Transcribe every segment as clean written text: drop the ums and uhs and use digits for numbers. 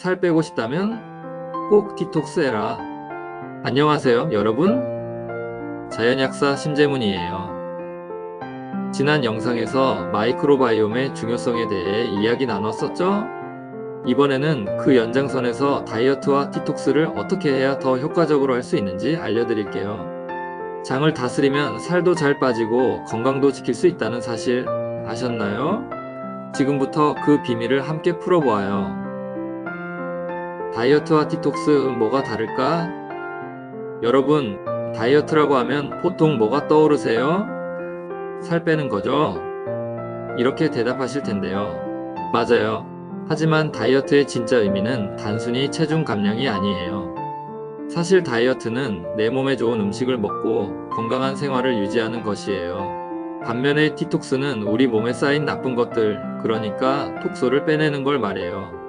살 빼고 싶다면 꼭 디톡스 해라. 안녕하세요, 여러분. 자연약사 심재문이에요. 지난 영상에서 마이크로바이옴의 중요성에 대해 이야기 나눴었죠? 이번에는 그 연장선에서 다이어트와 디톡스를 어떻게 해야 더 효과적으로 할 수 있는지 알려드릴게요. 장을 다스리면 살도 잘 빠지고 건강도 지킬 수 있다는 사실 아셨나요? 지금부터 그 비밀을 함께 풀어보아요. 다이어트와 디톡스 뭐가 다를까? 여러분, 다이어트라고 하면 보통 뭐가 떠오르세요? 살 빼는 거죠? 이렇게 대답하실 텐데요. 맞아요. 하지만 다이어트의 진짜 의미는 단순히 체중 감량이 아니에요. 사실 다이어트는 내 몸에 좋은 음식을 먹고 건강한 생활을 유지하는 것이에요. 반면에 디톡스는 우리 몸에 쌓인 나쁜 것들, 그러니까 독소를 빼내는 걸 말해요.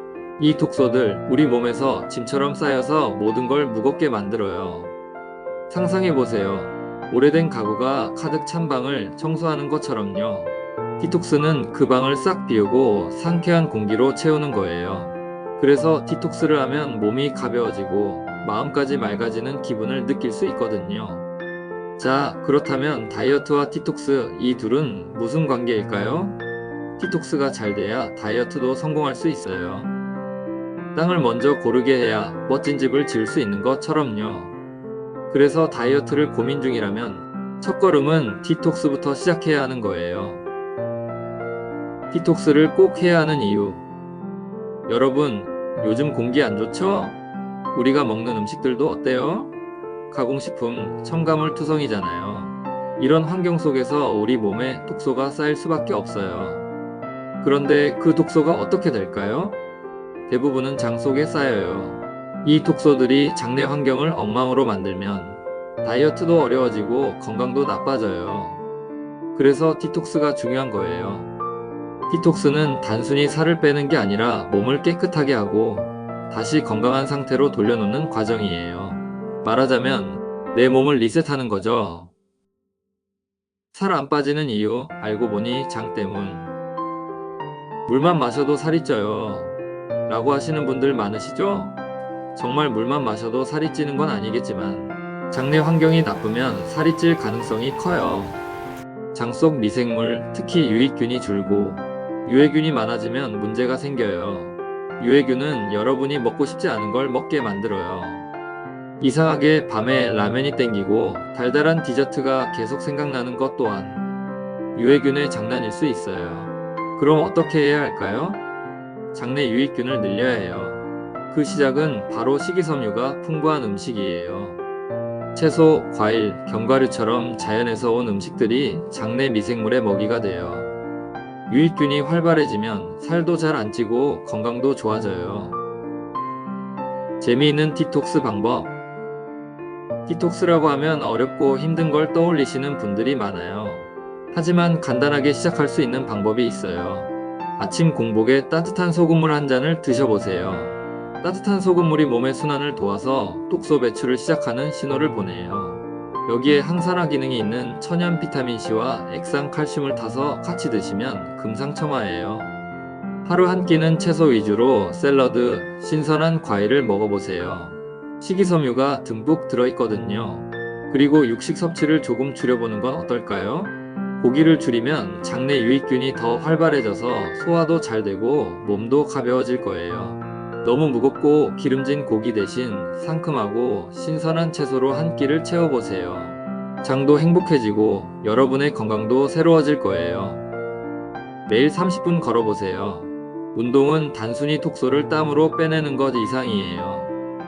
이 독소들 우리 몸에서 짐처럼 쌓여서 모든 걸 무겁게 만들어요. 상상해보세요. 오래된 가구가 가득 찬 방을 청소하는 것처럼요. 디톡스는 그 방을 싹 비우고 상쾌한 공기로 채우는 거예요. 그래서 디톡스를 하면 몸이 가벼워지고 마음까지 맑아지는 기분을 느낄 수 있거든요. 자, 그렇다면 다이어트와 디톡스 이 둘은 무슨 관계일까요? 디톡스가 잘 돼야 다이어트도 성공할 수 있어요. 땅을 먼저 고르게 해야 멋진 집을 지을 수 있는 것처럼요. 그래서 다이어트를 고민 중이라면 첫걸음은 디톡스부터 시작해야 하는 거예요. 디톡스를 꼭 해야 하는 이유. 여러분, 요즘 공기 안 좋죠? 우리가 먹는 음식들도 어때요? 가공식품, 첨가물 투성이잖아요. 이런 환경 속에서 우리 몸에 독소가 쌓일 수밖에 없어요. 그런데 그 독소가 어떻게 될까요? 대부분은 장 속에 쌓여요. 이 독소들이 장내 환경을 엉망으로 만들면 다이어트도 어려워지고 건강도 나빠져요. 그래서 디톡스가 중요한 거예요. 디톡스는 단순히 살을 빼는 게 아니라 몸을 깨끗하게 하고 다시 건강한 상태로 돌려놓는 과정이에요. 말하자면 내 몸을 리셋하는 거죠. 살 안 빠지는 이유 알고 보니 장 때문. 물만 마셔도 살이 쪄요. 라고 하시는 분들 많으시죠? 정말 물만 마셔도 살이 찌는 건 아니겠지만 장내 환경이 나쁘면 살이 찔 가능성이 커요. 장 속 미생물, 특히 유익균이 줄고 유해균이 많아지면 문제가 생겨요. 유해균은 여러분이 먹고 싶지 않은 걸 먹게 만들어요. 이상하게 밤에 라면이 땡기고 달달한 디저트가 계속 생각나는 것 또한 유해균의 장난일 수 있어요. 그럼 어떻게 해야 할까요? 장내 유익균을 늘려야 해요. 그 시작은 바로 식이섬유가 풍부한 음식이에요. 채소, 과일, 견과류처럼 자연에서 온 음식들이 장내 미생물의 먹이가 돼요. 유익균이 활발해지면 살도 잘 안 찌고 건강도 좋아져요. 재미있는 디톡스 방법. 디톡스라고 하면 어렵고 힘든 걸 떠올리시는 분들이 많아요. 하지만 간단하게 시작할 수 있는 방법이 있어요. 아침 공복에 따뜻한 소금물 한 잔을 드셔보세요. 따뜻한 소금물이 몸의 순환을 도와서 독소 배출을 시작하는 신호를 보내요. 여기에 항산화 기능이 있는 천연 비타민C와 액상 칼슘을 타서 같이 드시면 금상첨화예요. 하루 한 끼는 채소 위주로 샐러드, 신선한 과일을 먹어보세요. 식이섬유가 듬뿍 들어있거든요. 그리고 육식 섭취를 조금 줄여보는 건 어떨까요? 고기를 줄이면 장내 유익균이 더 활발해져서 소화도 잘 되고 몸도 가벼워질 거예요. 너무 무겁고 기름진 고기 대신 상큼하고 신선한 채소로 한 끼를 채워보세요. 장도 행복해지고 여러분의 건강도 새로워질 거예요. 매일 30분 걸어보세요. 운동은 단순히 독소를 땀으로 빼내는 것 이상이에요.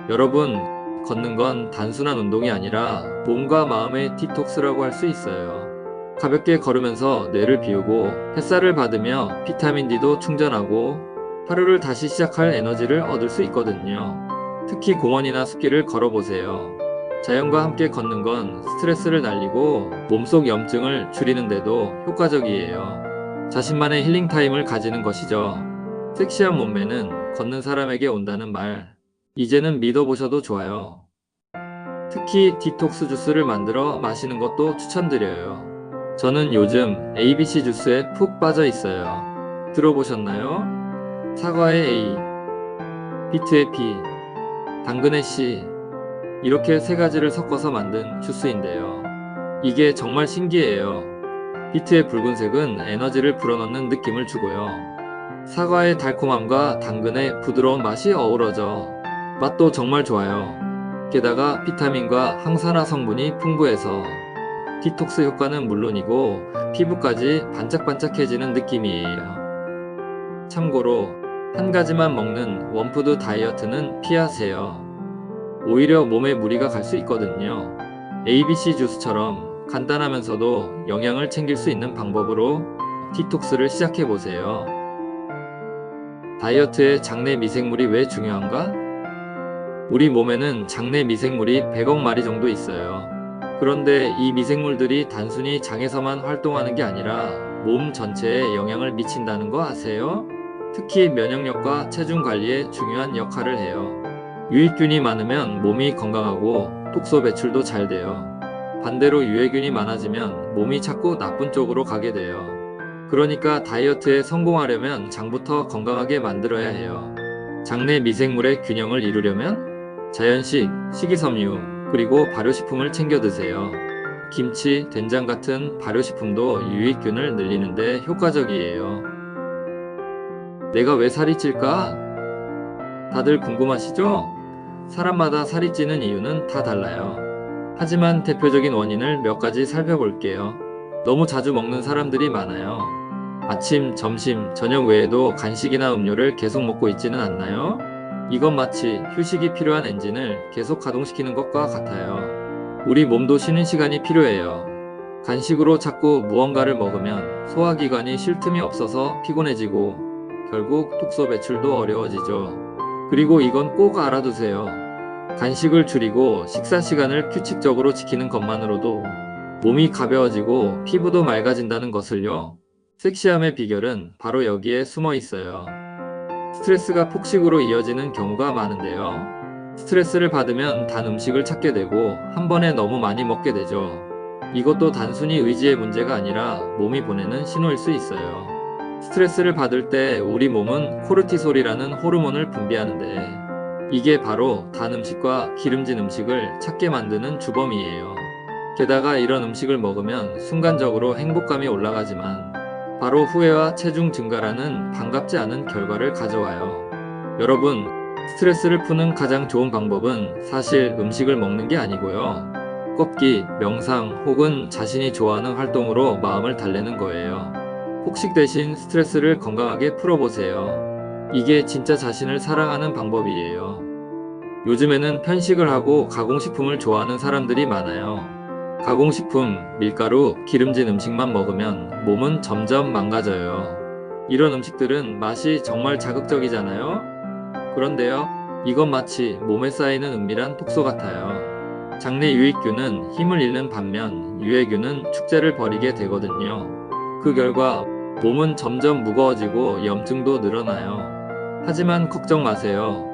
여러분, 걷는 건 단순한 운동이 아니라 몸과 마음의 디톡스라고 할 수 있어요. 가볍게 걸으면서 뇌를 비우고 햇살을 받으며 비타민 D도 충전하고 하루를 다시 시작할 에너지를 얻을 수 있거든요. 특히 공원이나 숲길을 걸어보세요. 자연과 함께 걷는 건 스트레스를 날리고 몸속 염증을 줄이는데도 효과적이에요. 자신만의 힐링 타임을 가지는 것이죠. 섹시한 몸매는 걷는 사람에게 온다는 말, 이제는 믿어보셔도 좋아요. 특히 디톡스 주스를 만들어 마시는 것도 추천드려요. 저는 요즘 ABC 주스에 푹 빠져 있어요. 들어보셨나요? 사과의 A, 비트의 비, 당근의 씨, 이렇게 세 가지를 섞어서 만든 주스인데요. 이게 정말 신기해요. 비트의 붉은색은 에너지를 불어넣는 느낌을 주고요. 사과의 달콤함과 당근의 부드러운 맛이 어우러져 맛도 정말 좋아요. 게다가 비타민과 항산화 성분이 풍부해서 디톡스 효과는 물론이고 피부까지 반짝반짝해지는 느낌이에요. 참고로 한 가지만 먹는 원푸드 다이어트는 피하세요. 오히려 몸에 무리가 갈 수 있거든요. ABC 주스처럼 간단하면서도 영양을 챙길 수 있는 방법으로 디톡스를 시작해보세요. 다이어트에 장내 미생물이 왜 중요한가? 우리 몸에는 장내 미생물이 100억 마리 정도 있어요. 그런데 이 미생물들이 단순히 장에서만 활동하는 게 아니라 몸 전체에 영향을 미친다는 거 아세요? 특히 면역력과 체중 관리에 중요한 역할을 해요. 유익균이 많으면 몸이 건강하고 독소 배출도 잘 돼요. 반대로 유해균이 많아지면 몸이 자꾸 나쁜 쪽으로 가게 돼요. 그러니까 다이어트에 성공하려면 장부터 건강하게 만들어야 해요. 장내 미생물의 균형을 이루려면 자연식, 식이섬유, 그리고 발효식품을 챙겨 드세요. 김치, 된장 같은 발효식품도 유익균을 늘리는데 효과적이에요. 내가 왜 살이 찔까? 다들 궁금하시죠? 사람마다 살이 찌는 이유는 다 달라요. 하지만 대표적인 원인을 몇 가지 살펴볼게요. 너무 자주 먹는 사람들이 많아요. 아침, 점심, 저녁 외에도 간식이나 음료를 계속 먹고 있지는 않나요? 이건 마치 휴식이 필요한 엔진을 계속 가동시키는 것과 같아요. 우리 몸도 쉬는 시간이 필요해요. 간식으로 자꾸 무언가를 먹으면 소화기관이 쉴 틈이 없어서 피곤해지고 결국 독소 배출도 어려워지죠. 그리고 이건 꼭 알아두세요. 간식을 줄이고 식사 시간을 규칙적으로 지키는 것만으로도 몸이 가벼워지고 피부도 맑아진다는 것을요. 섹시함의 비결은 바로 여기에 숨어 있어요. 스트레스가 폭식으로 이어지는 경우가 많은데요. 스트레스를 받으면 단 음식을 찾게 되고 한 번에 너무 많이 먹게 되죠. 이것도 단순히 의지의 문제가 아니라 몸이 보내는 신호일 수 있어요. 스트레스를 받을 때 우리 몸은 코르티솔이라는 호르몬을 분비하는데 이게 바로 단 음식과 기름진 음식을 찾게 만드는 주범이에요. 게다가 이런 음식을 먹으면 순간적으로 행복감이 올라가지만 바로 후회와 체중 증가라는 반갑지 않은 결과를 가져와요. 여러분, 스트레스를 푸는 가장 좋은 방법은 사실 음식을 먹는 게 아니고요. 걷기, 명상 혹은 자신이 좋아하는 활동으로 마음을 달래는 거예요. 폭식 대신 스트레스를 건강하게 풀어보세요. 이게 진짜 자신을 사랑하는 방법이에요. 요즘에는 편식을 하고 가공식품을 좋아하는 사람들이 많아요. 가공식품, 밀가루, 기름진 음식만 먹으면 몸은 점점 망가져요. 이런 음식들은 맛이 정말 자극적이잖아요? 그런데요, 이건 마치 몸에 쌓이는 은밀한 독소 같아요. 장내 유익균은 힘을 잃는 반면 유해균은 축제를 벌이게 되거든요. 그 결과 몸은 점점 무거워지고 염증도 늘어나요. 하지만 걱정 마세요.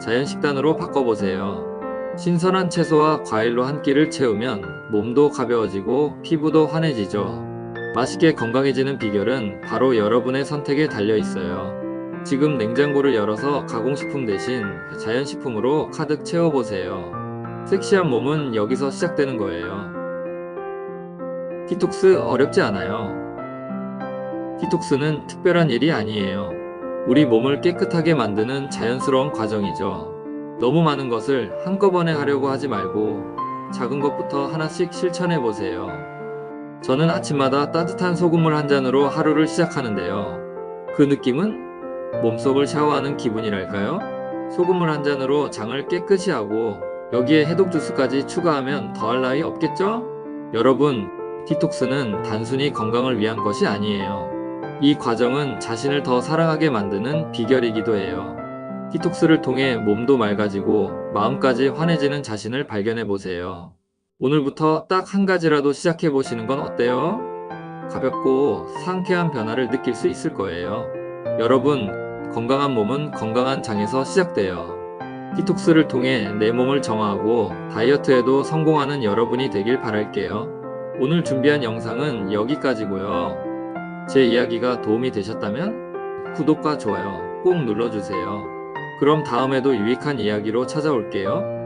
자연 식단으로 바꿔보세요. 신선한 채소와 과일로 한 끼를 채우면 몸도 가벼워지고 피부도 환해지죠. 맛있게 건강해지는 비결은 바로 여러분의 선택에 달려 있어요. 지금 냉장고를 열어서 가공식품 대신 자연식품으로 가득 채워보세요. 섹시한 몸은 여기서 시작되는 거예요. 디톡스 어렵지 않아요. 디톡스는 특별한 일이 아니에요. 우리 몸을 깨끗하게 만드는 자연스러운 과정이죠. 너무 많은 것을 한꺼번에 하려고 하지 말고 작은 것부터 하나씩 실천해 보세요. 저는 아침마다 따뜻한 소금물 한 잔으로 하루를 시작하는데요. 그 느낌은 몸속을 샤워하는 기분이랄까요? 소금물 한 잔으로 장을 깨끗이 하고 여기에 해독 주스까지 추가하면 더할 나위 없겠죠? 여러분, 디톡스는 단순히 건강을 위한 것이 아니에요. 이 과정은 자신을 더 사랑하게 만드는 비결이기도 해요. 디톡스를 통해 몸도 맑아지고 마음까지 환해지는 자신을 발견해 보세요. 오늘부터 딱 한 가지라도 시작해 보시는 건 어때요? 가볍고 상쾌한 변화를 느낄 수 있을 거예요. 여러분, 건강한 몸은 건강한 장에서 시작돼요. 디톡스를 통해 내 몸을 정화하고 다이어트에도 성공하는 여러분이 되길 바랄게요. 오늘 준비한 영상은 여기까지고요. 제 이야기가 도움이 되셨다면 구독과 좋아요 꼭 눌러주세요. 그럼 다음에도 유익한 이야기로 찾아올게요.